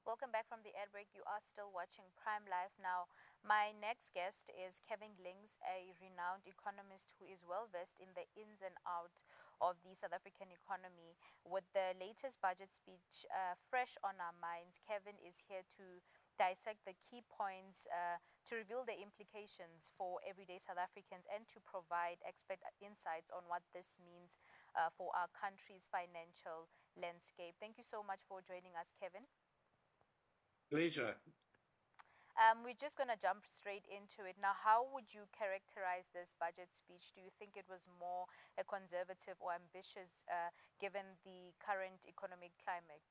Welcome back from the ad break. You are still watching Prime Life. Now, my next guest is Kevin Lings, a renowned economist who is well versed in the ins and out of the South African economy. With the latest budget speech fresh on our minds, Kevin is here to dissect the key points, to reveal the implications for everyday South Africans, and to provide expert insights on what this means for our country's financial landscape. Thank you so much for joining us, Kevin. Pleasure. We're just going to jump straight into it. Now, how would you characterize this budget speech? Do you think it was more a conservative or ambitious given the current economic climate?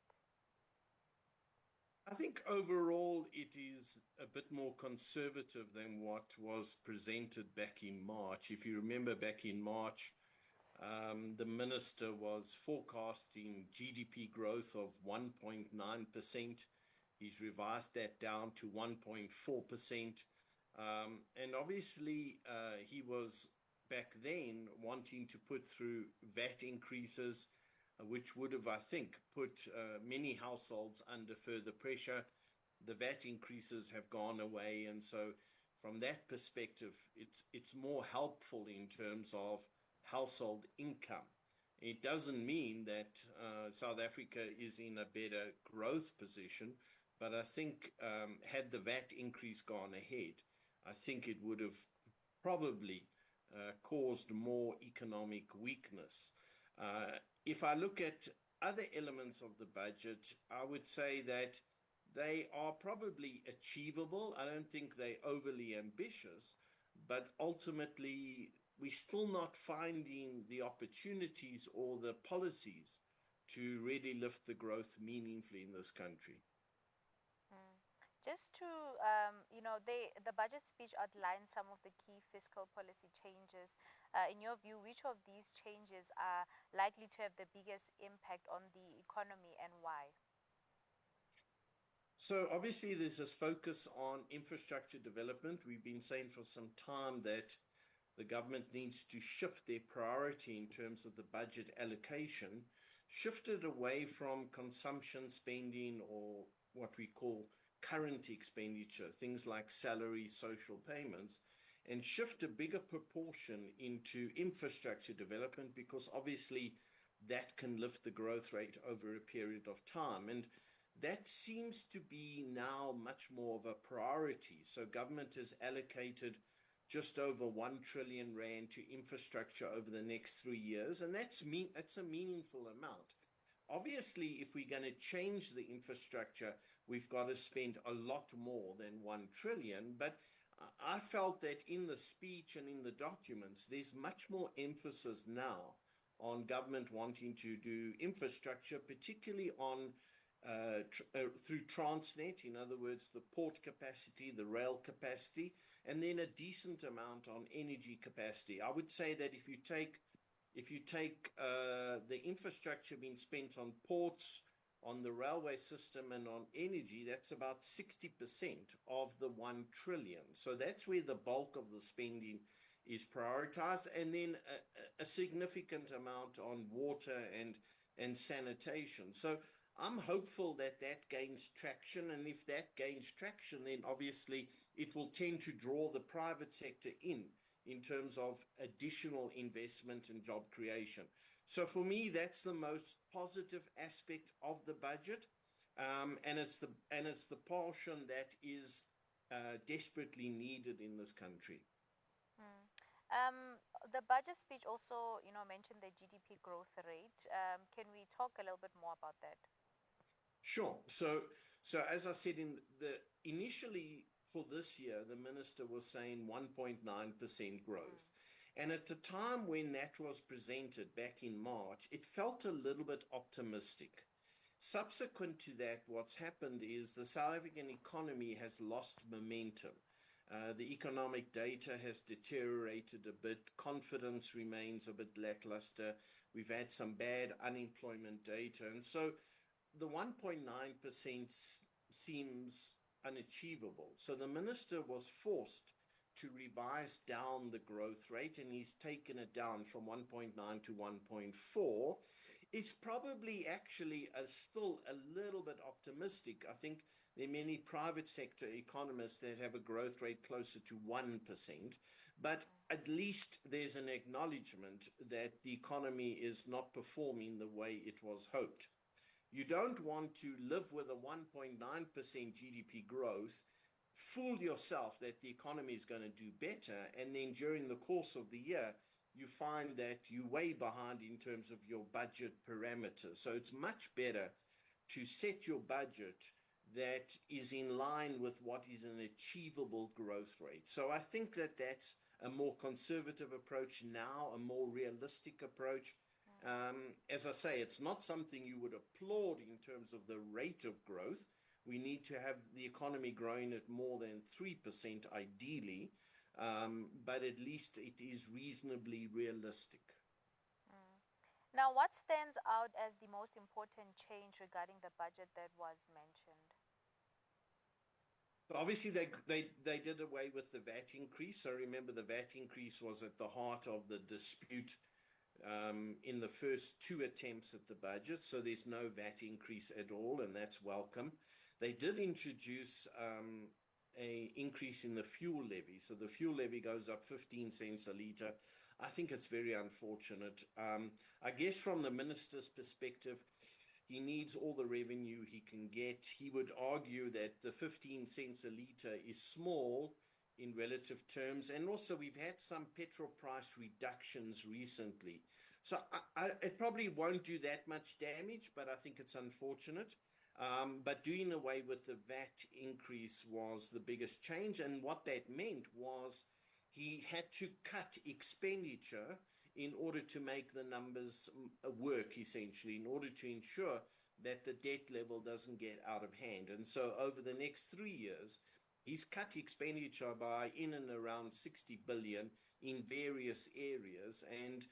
I think overall it is a bit more conservative than what was presented back in March. If you remember back in March, the minister was forecasting GDP growth of 1.9%. He's revised that down to 1.4%. And obviously, he was back then wanting to put through VAT increases, which would have, I think, put many households under further pressure. The VAT increases have gone away. And so, from that perspective, it's more helpful in terms of household income. It doesn't mean that South Africa is in a better growth position, but I think had the VAT increase gone ahead, I think it would have probably caused more economic weakness. If I look at other elements of the budget, I would say that they are probably achievable. I don't think they're overly ambitious, but ultimately, we're still not finding the opportunities or the policies to really lift the growth meaningfully in this country. Mm. Just to, the budget speech outlines some of the key fiscal policy changes. In your view, which of these changes are likely to have the biggest impact on the economy and why? So obviously, there's this focus on infrastructure development. We've been saying for some time that the government needs to shift their priority in terms of the budget allocation, shift it away from consumption spending or what we call current expenditure, things like salary, social payments, and shift a bigger proportion into infrastructure development because obviously that can lift the growth rate over a period of time. And that seems to be now much more of a priority. So government has allocated just over 1 trillion rand to infrastructure over the next 3 years, and that's a meaningful amount. Obviously, if we're going to change the infrastructure, we've got to spend a lot more than 1 trillion. But I felt that in the speech and in the documents, there's much more emphasis now on government wanting to do infrastructure, particularly on through Transnet, in other words, the port capacity, the rail capacity, and then a decent amount on energy capacity. I would say that if you take the infrastructure being spent on ports, on the railway system, and on energy, that's about 60% of the 1 trillion. So that's where the bulk of the spending is prioritized, and then a significant amount on water and sanitation. So I'm hopeful that that gains traction, and if that gains traction, then obviously it will tend to draw the private sector in terms of additional investment and job creation. So for me, that's the most positive aspect of the budget, and it's the portion that is desperately needed in this country. Mm. The budget speech also, mentioned the GDP growth rate. Can we talk a little bit more about that? Sure. So as I said in the initially for this year, the minister was saying 1.9% Mm. growth. And at the time when that was presented back in March, it felt a little bit optimistic. Subsequent to that, what's happened is the South African economy has lost momentum. The economic data has deteriorated a bit. Confidence remains a bit lackluster. We've had some bad unemployment data. And so the 1.9% seems unachievable. So the minister was forced to revise down the growth rate, and he's taken it down from 1.9 to 1.4. It's probably actually still a little bit optimistic. I think there are many private sector economists that have a growth rate closer to 1%, but at least there's an acknowledgement that the economy is not performing the way it was hoped. You don't want to live with a 1.9% GDP growth, fool yourself that the economy is going to do better, and then during the course of the year, you find that you're way behind in terms of your budget parameters. So it's much better to set your budget that is in line with what is an achievable growth rate. So I think that that's a more conservative approach now, a more realistic approach. As I say, it's not something you would applaud in terms of the rate of growth. We need to have the economy growing at more than 3% ideally, but at least it is reasonably realistic. Mm. Now, what stands out as the most important change regarding the budget that was mentioned? So obviously, they did away with the VAT increase. So remember, the VAT increase was at the heart of the dispute in the first two attempts at the budget. So there's no VAT increase at all, and that's welcome. They did introduce a increase in the fuel levy. So the fuel levy goes up 15 cents a litre. I think it's very unfortunate. I guess from the minister's perspective, he needs all the revenue he can get. He would argue that the 15 cents a litre is small in relative terms. And also, we've had some petrol price reductions recently. So it probably won't do that much damage, but I think it's unfortunate. But doing away with the VAT increase was the biggest change. And what that meant was he had to cut expenditure in order to make the numbers work, essentially, in order to ensure that the debt level doesn't get out of hand. And so over the next 3 years, he's cut expenditure by in and around 60 billion in various areas. And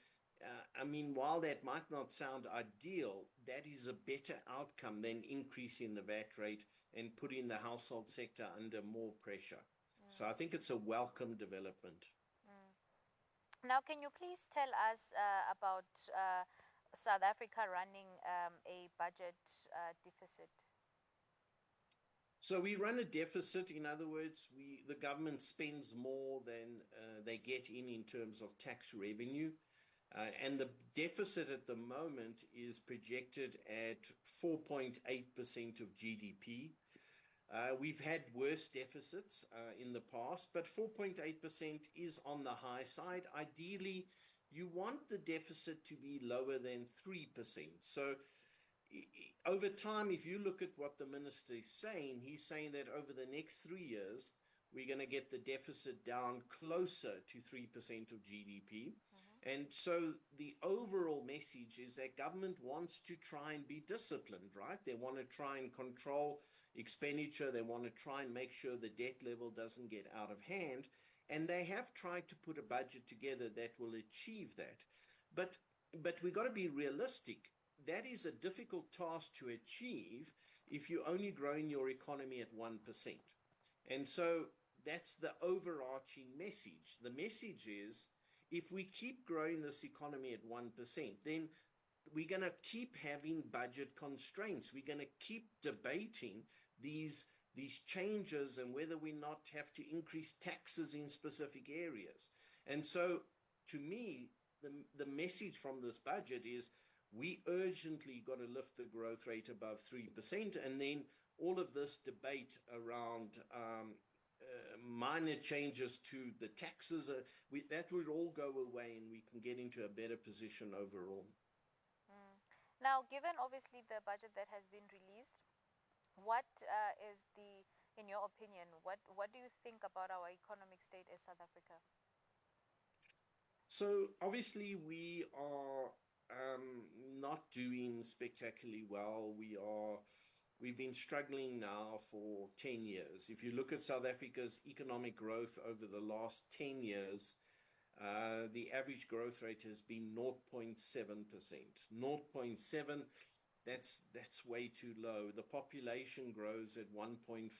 I mean, while that might not sound ideal, that is a better outcome than increasing the VAT rate and putting the household sector under more pressure. So I Mm. think it's a welcome development. Mm. Now, can you please tell us about South Africa running a budget deficit? So we run a deficit. In other words, the government spends more than they get in terms of tax revenue. And the deficit at the moment is projected at 4.8% of GDP. We've had worse deficits in the past, but 4.8% is on the high side. Ideally, you want the deficit to be lower than 3%. So over time, if you look at what the minister is saying, he's saying that over the next 3 years, we're going to get the deficit down closer to 3% of GDP. Mm-hmm. And so the overall message is that government wants to try and be disciplined, right? They want to try and control expenditure. They want to try and make sure the debt level doesn't get out of hand. And they have tried to put a budget together that will achieve that. But but we got to be realistic. That is a difficult task to achieve if you're only growing your economy at 1%. And so that's the overarching message. The message is if we keep growing this economy at 1%, then we're going to keep having budget constraints. We're going to keep debating these these changes and whether we not have to increase taxes in specific areas. And so to me, the message from this budget is we urgently got to lift the growth rate above 3%. And then all of this debate around minor changes to the taxes, that would all go away and we can get into a better position overall. Mm. Now, given obviously the budget that has been released, what is in your opinion, what do you think about our economic state as South Africa? So obviously we are not doing spectacularly well. We've been struggling now for 10 years. If you look at South Africa's economic growth over the last 10 years, the average growth rate has been 0.7%. 0.7, that's way too low. The population grows at 1.4%.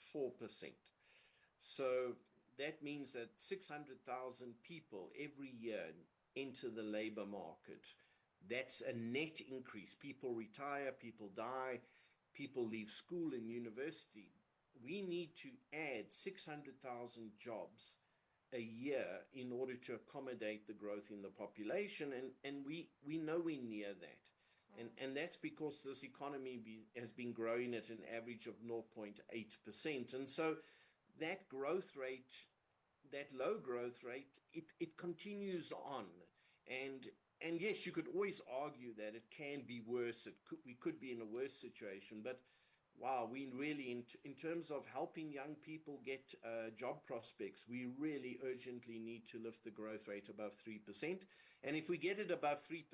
So that means that 600,000 people every year enter the labor market. That's a net increase. People retire, people die, people leave school and university. We need to add 600,000 jobs a year in order to accommodate the growth in the population, and we nowhere near that. And that's because this economy has been growing at an average of 0.8%. And so that growth rate, that low growth rate, it continues on. And and yes, you could always argue that it can be worse. We could be in a worse situation, but wow, we really, in terms of helping young people get job prospects, we really urgently need to lift the growth rate above 3%. And if we get it above 3%,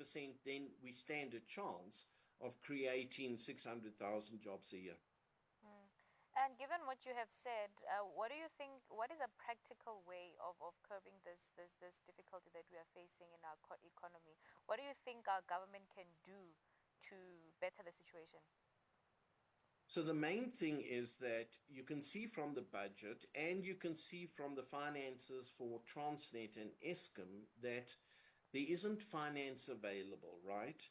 then we stand a chance of creating 600,000 jobs a year. Mm. And given what you have said, what do you think? What is a practical way of curbing this difficulty that we are facing in our economy? What do you think our government can do to better the situation? So the main thing is that you can see from the budget and you can see from the finances for Transnet and Eskom that there isn't finance available, right?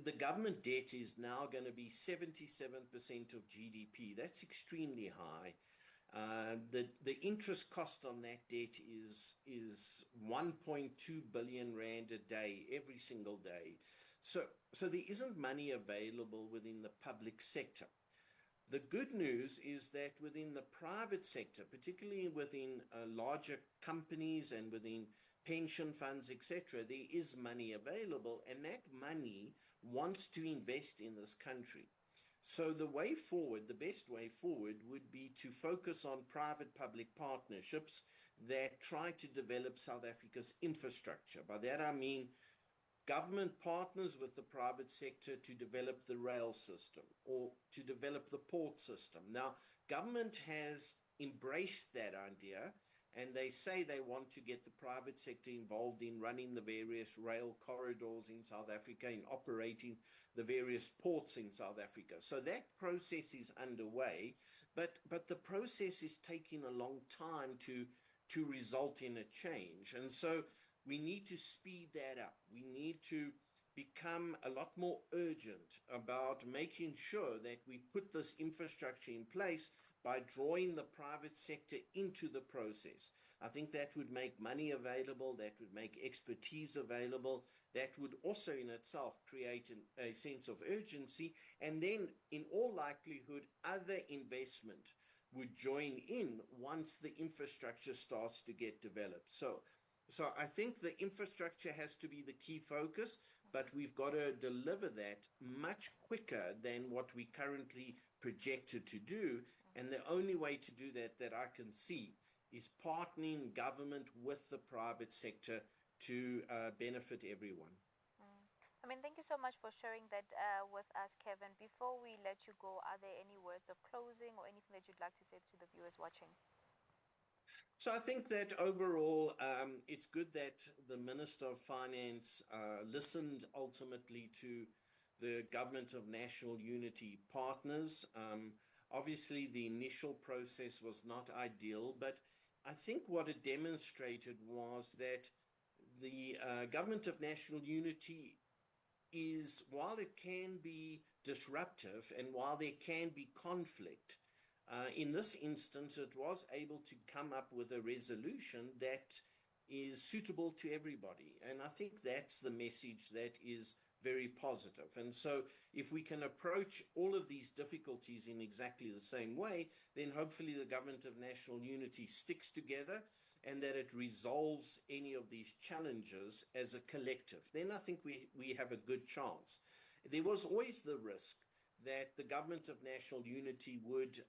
The government debt is now going to be 77% of GDP. That's extremely high. The interest cost on that debt is 1.2 billion rand a day, every single day. So so there isn't money available within the public sector. The good news is that within the private sector, particularly within larger companies and within pension funds, etc., there is money available, and that money wants to invest in this country. So the way forward, the best way forward would be to focus on private-public partnerships that try to develop South Africa's infrastructure. By that I mean government partners with the private sector to develop the rail system or to develop the port system. Now, government has embraced that idea, and they say they want to get the private sector involved in running the various rail corridors in South Africa, in operating the various ports in South Africa. So that process is underway, but the process is taking a long time to result in a change. And so we need to speed that up. We need to become a lot more urgent about making sure that we put this infrastructure in place by drawing the private sector into the process. I think that would make money available, that would make expertise available, that would also in itself create a sense of urgency, and then in all likelihood, other investment would join in once the infrastructure starts to get developed. So I think the infrastructure has to be the key focus, but we've got to deliver that much quicker than what we currently projected to do. And the only way to do that that I can see is partnering government with the private sector to benefit everyone. Mm. I mean, thank you so much for sharing that with us, Kevin. Before we let you go, are there any words of closing or anything that you'd like to say to the viewers watching? So I think that overall, it's good that the Minister of Finance listened ultimately to the Government of National Unity partners. Obviously, the initial process was not ideal, but I think what it demonstrated was that the Government of National Unity is, while it can be disruptive and while there can be conflict, in this instance, it was able to come up with a resolution that is suitable to everybody. And I think that's the message that is very positive. And so, if we can approach all of these difficulties in exactly the same way, then hopefully the Government of National Unity sticks together and that it resolves any of these challenges as a collective. Then I think we have a good chance. There was always the risk that the Government of National Unity would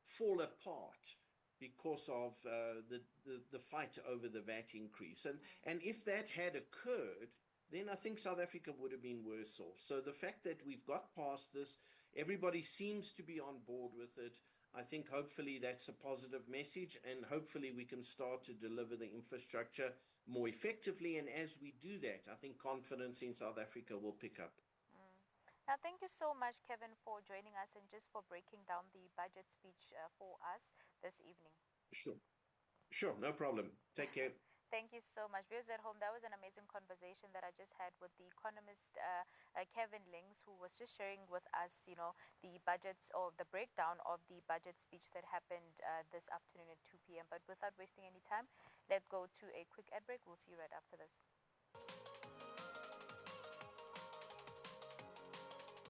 fall apart because of the fight over the VAT increase. And if that had occurred, then I think South Africa would have been worse off. So the fact that we've got past this, everybody seems to be on board with it. I think hopefully that's a positive message, and hopefully we can start to deliver the infrastructure more effectively. And as we do that, I think confidence in South Africa will pick up. Mm. Now, thank you so much, Kevin, for joining us and just for breaking down the budget speech for us this evening. Sure. Sure, no problem. Take care. Thank you so much. Viewers at home, that was an amazing conversation that I just had with the economist Kevin Lings, who was just sharing with us, the budgets or the breakdown of the budget speech that happened this afternoon at 2 p.m. But without wasting any time, let's go to a quick ad break. We'll see you right after this.